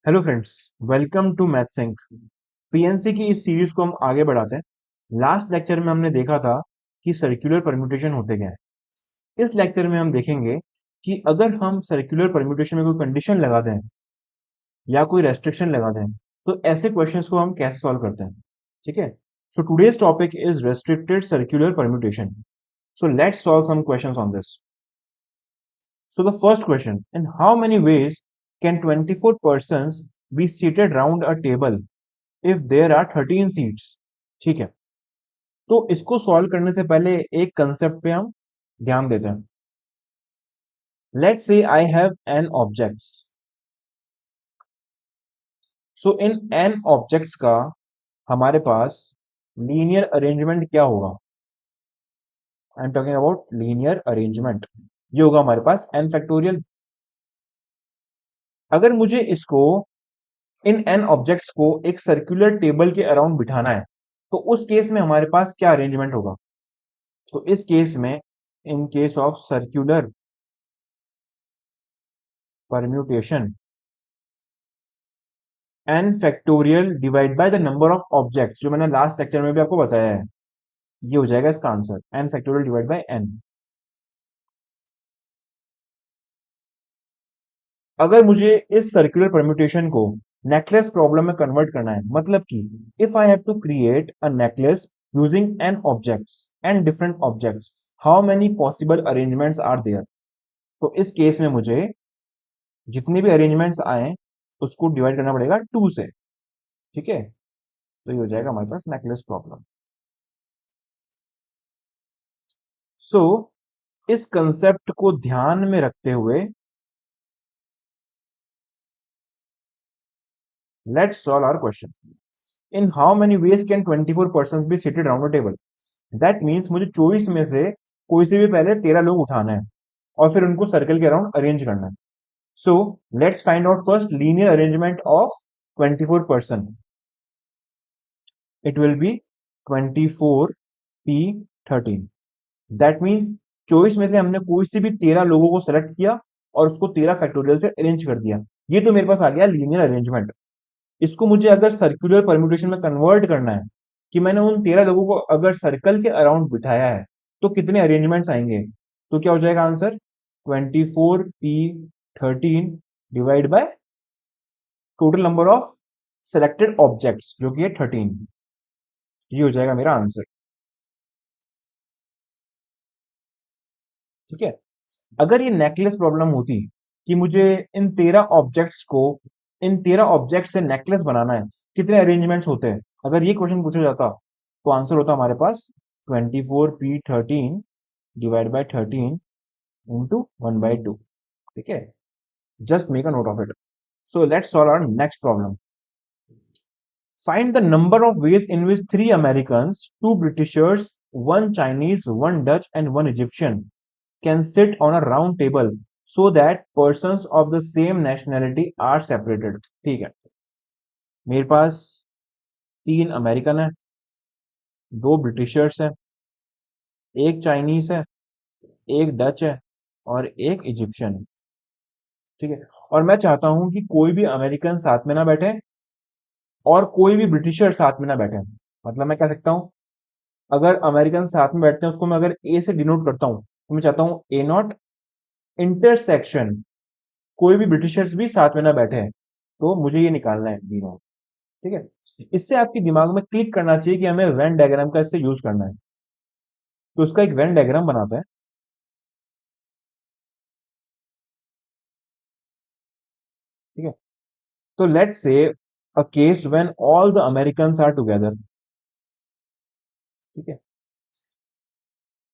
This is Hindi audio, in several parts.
Hello friends, welcome to Mathsync. PNC की इस सीरीज को हम आगे बढ़ाते हैं। लास्ट लेक्चर में हमने देखा था कि सर्कुलर परम्यूटेशन होते क्या है। इस लेक्चर में हम देखेंगे कि अगर हम सर्कुलर परम्यूटेशन में कोई कंडीशन लगाते हैं या कोई रेस्ट्रिक्शन लगाते हैं तो ऐसे क्वेश्चंस को हम कैसे सॉल्व करते हैं। ठीक है। So today's topic is restricted circular permutation. So let's solve some questions on this. So the first question, in how many ways can 24 persons be seated round a table if there are 13 seats? ठीक है। तो इसको सॉल्व करने से पहले एक कंसेप्ट पे हम ध्यान देते हैं। Let's say I have n objects. So in n objects का हमारे पास लीनियर अरेंजमेंट क्या होगा? I am talking about linear arrangement. ये होगा हमारे पास n फैक्टोरियल। अगर मुझे इसको इन एन ऑब्जेक्ट्स को एक सर्कुलर टेबल के अराउंड बिठाना है तो उस केस में हमारे पास क्या अरेंजमेंट होगा? तो इस केस में, in case of circular permutation, N factorial divide by the number of objects, जो मैंने लास्ट लेक्चर में भी आपको बताया है, ये हो जाएगा इसका answer, N factorial divide by N. अगर मुझे इस सर्कुलर परम्यूटेशन को नेकलेस प्रॉब्लम में कन्वर्ट करना है, मतलब कि if I have to create a necklace using N objects and different objects, how many possible arrangements are there? तो इस केस में मुझे जितने भी अरेंजमेंट्स आए उसको डिवाइड करना पड़ेगा 2 से। ठीक है। तो ये हो जाएगा हमारे पास नेकलेस प्रॉब्लम। सो इस कंसेप्ट को ध्यान में रखते हुए let's solve our question. In how many ways can 24 person be seated round a table? That means मुझे 24 में से कोई से भी पहले 13 लोग उठाना है और फिर उनको सर्कल के अराउंड अरेंज करना है। So let's find out first linear arrangement of 24 person. It will be 24p13। That means 24 में से हमने कोई से भी 13 लोगों को सेलेक्ट किया और उसको 13 फैक्टोरियल से अरेंज कर दिया। ये तो मेरे पास आ गया लीनियर अरेंजमेंट। इसको मुझे अगर सर्कुलर परम्यूटेशन में कन्वर्ट करना है कि मैंने उन 13 लोगों को अगर सर्कल के अराउंड बिठाया है तो कितने अरेंजमेंट्स आएंगे? तो क्या हो जाएगा answer? 24p13 divide by total number of selected objects, जो कि है 13। ये हो जाएगा मेरा आंसर। ठीक है। अगर ये नेकलेस प्रॉब्लम होती कि मुझे इन 13 ऑब्जेक्ट्स को, इन 13 ऑब्जेक्ट से नेकलेस बनाना है, कितने अरेंजमेंट्स होते हैं, अगर ये क्वेश्चन पूछा जाता तो आंसर होता हमारे पास 24p13 डिवाइड बाय 13 इंटू 1/2। ठीक है। Just make a note of it. So let's solve our next problem. Find the number of ways in which 3 American, 2 Britishers, 1 Chinese, 1 Dutch and 1 Egyptian can sit on a round table so that persons of the same nationality are separated। ठीक है। मेरे पास 3 अमेरिकन है, 2 ब्रिटिशर्स है, एक चाइनीज है, एक डच है और एक इजिप्शियन है। ठीक है। और मैं चाहता हूं कि कोई भी अमेरिकन साथ में ना बैठे और कोई भी ब्रिटिशर साथ में ना बैठे। मतलब मैं कह सकता हूं, अगर अमेरिकन साथ में बैठते हैं उसको मैं अगर ए से डिनोट करता हूं तो मैं चाहता हूं ए नॉट इंटरसेक्शन, कोई भी ब्रिटिशर्स भी साथ में ना बैठे हैं, तो मुझे ये निकालना है बी नॉट। ठीक है। इससे आपके दिमाग में क्लिक करना चाहिए कि हमें वेन डायग्राम का इससे यूज करना है। तो उसका एक वेन डायग्राम बनाता है। ठीक है। तो let's say a case when all the Americans are together. ठीक है।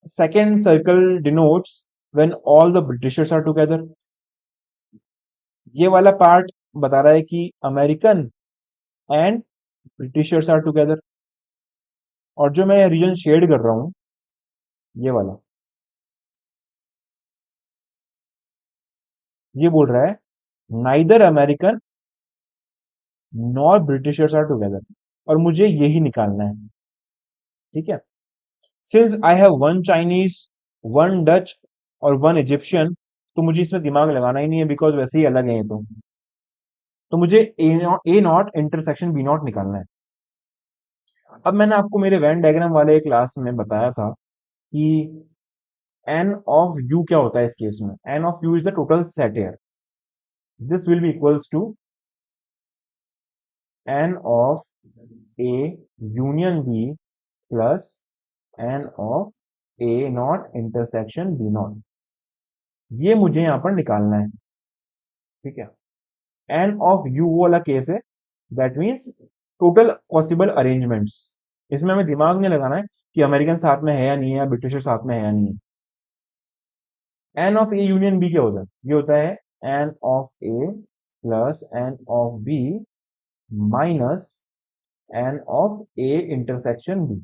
Second circle denotes when all the Britishers are together. ये वाला पार्ट बता रहा है कि American and Britishers are together. और जो मैं रीजन शेड कर रहा हूं, ये वाला, ये बोल रहा है neither American nor Britishers are together, और मुझे यही निकालना है। ठीक है। Since I have 1 Chinese, 1 Dutch और 1 इजिप्शियन, तो मुझे इसमें दिमाग लगाना ही नहीं है बिकॉज वैसे ही अलग है ये तो। तो मुझे ए नॉट इंटरसेक्शन बी नॉट निकालना है। अब मैंने आपको मेरे वेन डायग्राम वाले क्लास में बताया था कि एन ऑफ यू क्या होता है इस केस में। N of U is the total set air. This will be equals to N of A union B plus N of A not intersection B not. ये मुझे यहां पर निकालना है, ठीक है। एन ऑफ यू वाला केस है, that means total possible arrangements. इसमें हमें दिमाग नहीं लगाना है कि अमेरिकन साथ में है या नहीं है, ब्रिटिशर साथ में है या नहीं है। N of A union B क्या होता है? ये होता है N of A plus N of B minus N of A intersection B.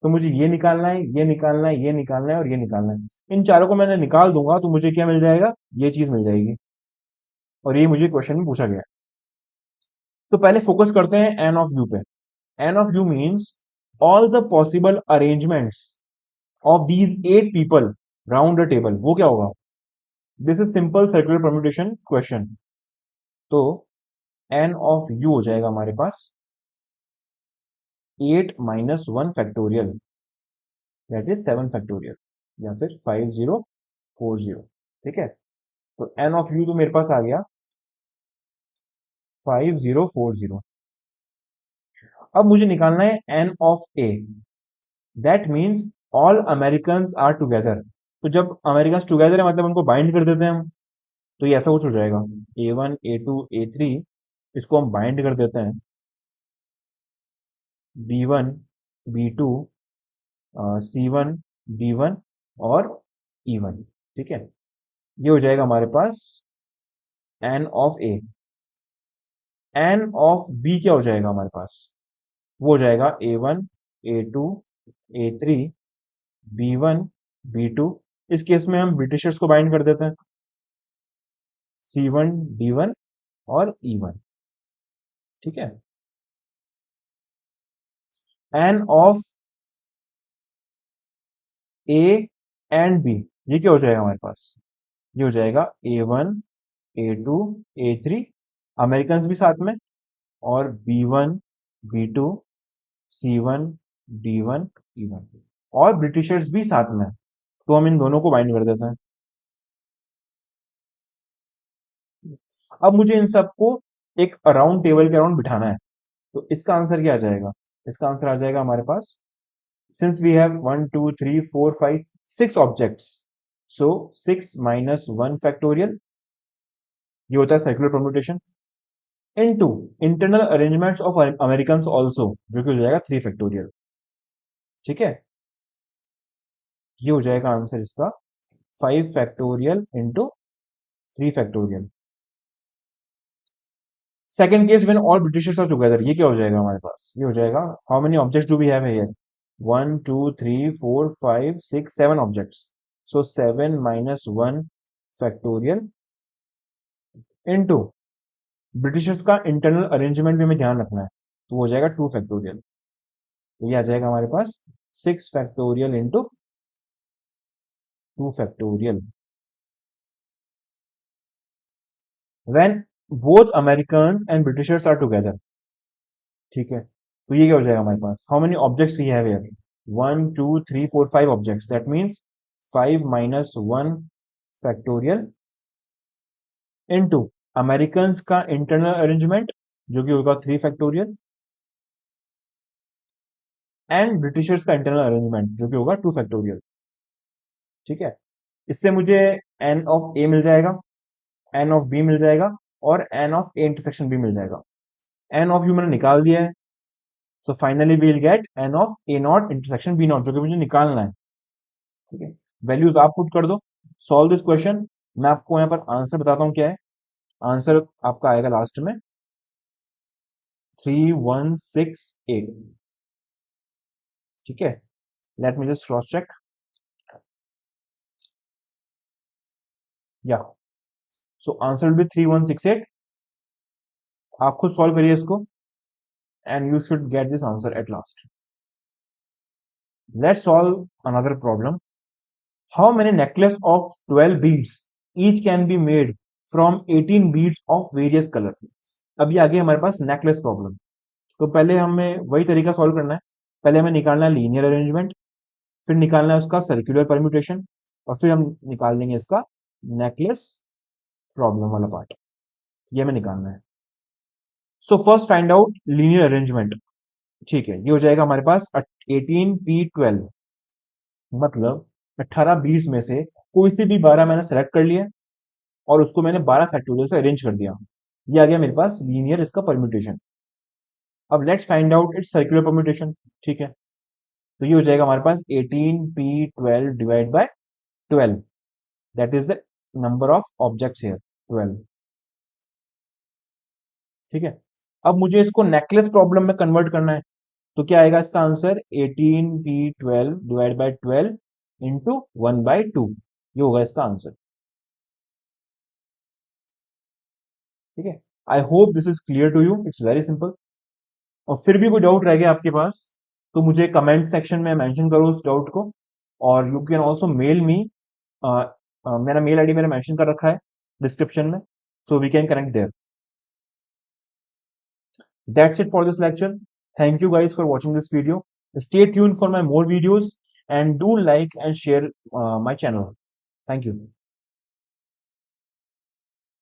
तो मुझे ये निकालना है, ये निकालना है, ये निकालना है और ये निकालना है। इन चारों को मैंने निकाल दूंगा तो मुझे क्या मिल जाएगा? ये चीज मिल जाएगी। और ये मुझे क्वेश्चन में पूछा गया है। तो पहले फोकस करते हैं एन ऑफ यू पे। N of U means all the possible arrangements of these 8 people round a table. वो क्या होगा? This is simple circular permutation question. तो एन ऑफ यू हो जाएगा हमारे पास 8 minus 1 factorial, that is 7 factorial, या फिर 5040। ठीक है। तो एन ऑफ यू तो मेरे पास आ गया 5040। अब मुझे निकालना है N of A. That means all American are together. तो जब अमेरिकन टुगेदर है मतलब उनको बाइंड कर देते हैं हम। तो ये ऐसा कुछ हो जाएगा, A1 A2 A3, इसको हम बाइंड कर देते हैं B1 B2 C1 D1 और E1। ठीक है। ये हो जाएगा हमारे पास N of A. N of B क्या हो जाएगा हमारे पास? वो हो जाएगा A1 A2 A3 B1 B2। इस केस में हम ब्रिटिशर्स को बाइंड कर देते हैं C1 D1 और E1। ठीक है। N of A and B, ये क्या हो जाएगा हमारे पास? ये हो जाएगा A1 A2 A3, अमेरिकन भी साथ में, और B1 B2 C1 D1 E1 और ब्रिटिशर्स भी साथ में। तो हम इन दोनों को बाइंड कर देते हैं। अब मुझे इन सबको एक राउंड टेबल के अराउंड बिठाना है। तो इसका आंसर क्या आ जाएगा? इसका आंसर आ जाएगा हमारे पास, since we have 1 2 3 4 5 6 objects, so 6 minus 1 factorial, ये होता है circular permutation, into internal arrangements of American also, जो कि हो जाएगा 3 फैक्टोरियल। ठीक है। ये हो जाएगा आंसर इसका 5 factorial into 3 factorial. Second case when all Britishers are together, ये क्या हो जाएगा हमारे पास? ये हो जाएगा how many objects do we have here? 1 2 3 4 5 6 7 objects, so 7 minus 1 factorial into Britishers का इंटरनल अरेंजमेंट भी हमें ध्यान रखना है, तो वो हो जाएगा 2 फैक्टोरियल। तो ये आ जाएगा हमारे पास 6 factorial into 2 factorial when both American and Britishers are together. ठीक है। तो ये क्या हो जाएगा हमारे पास? How many objects we have here? 1 2 3 4 5 objects, that means 5 minus 1 factorial into American का इंटरनल अरेंजमेंट, जो कि होगा 3 फैक्टोरियल, एंड ब्रिटिशर्स का इंटरनल अरेंजमेंट, जो कि होगा 2 फैक्टोरियल। ठीक है। इससे मुझे एन ऑफ ए मिल जाएगा, एन ऑफ बी मिल जाएगा और N of A intersection B मिल जाएगा। एन ऑफ यू मैंने निकाल दिया है, so finally we will get N of A not intersection B not, जो कि मुझे निकालना है। ठीक है। वैल्यूज आप पुट कर दो, सॉल्व दिस क्वेश्चन। मैं आपको यहाँ पर आंसर बताता हूँ क्या है। आंसर आपका आएगा लास्ट में 3168। ठीक है। Let me just cross check. या सो आंसर विल बी 3168। आप खुद सॉल्व करिए इसको and you should get this answer at last. Let's solve another problem. How many necklace of 12 beads each can be made from 18 beads of various colour. अभी आ गया हमारे पास नेकलेस प्रॉब्लम। तो पहले हमें वही तरीका सॉल्व करना है। पहले हमें निकालना है लीनियर अरेंजमेंट, फिर निकालना है उसका सर्कुलर परम्यूटेशन, और फिर हम निकाल देंगे इसका नेकलेस प्रॉब्लम वाला पार्ट। ये हमें निकालना है। So first find out linear arrangement. ठीक है, ये हो जाएगा हमारे पास 18p12, मतलब 18 बीड्स में से कोई से भी 12 मैंने सेलेक्ट कर लिया और उसको मैंने 12 फैक्टोरियल से अरेंज कर दिया। ये आ गया मेरे पास लीनियर इसका परम्यूटेशन। अब let's find out it's circular permutation. ठीक है, तो ये हो जाएगा हमारे पास 18p12 divide by 12, that is the number of objects here, 12। ठीक है, अब मुझे इसको नेकलेस प्रॉब्लम में कन्वर्ट करना है। तो क्या आएगा इसका answer, 18p12 divide by 12 into 1/2। ये होगा इसका आंसर। ठीक है, I hope this is clear to you, it's very simple. और फिर भी कोई डाउट रह गया आपके पास तो मुझे कमेंट सेक्शन में मेंशन करो उस डाउट को, और you can also mail me. मेरा मेल आईडी मैंने मेंशन कर रखा है डिस्क्रिप्शन में, so we can connect there. That's it for this lecture. Thank you guys for watching this video. Stay tuned for my more videos and do like and share my channel. Thank you.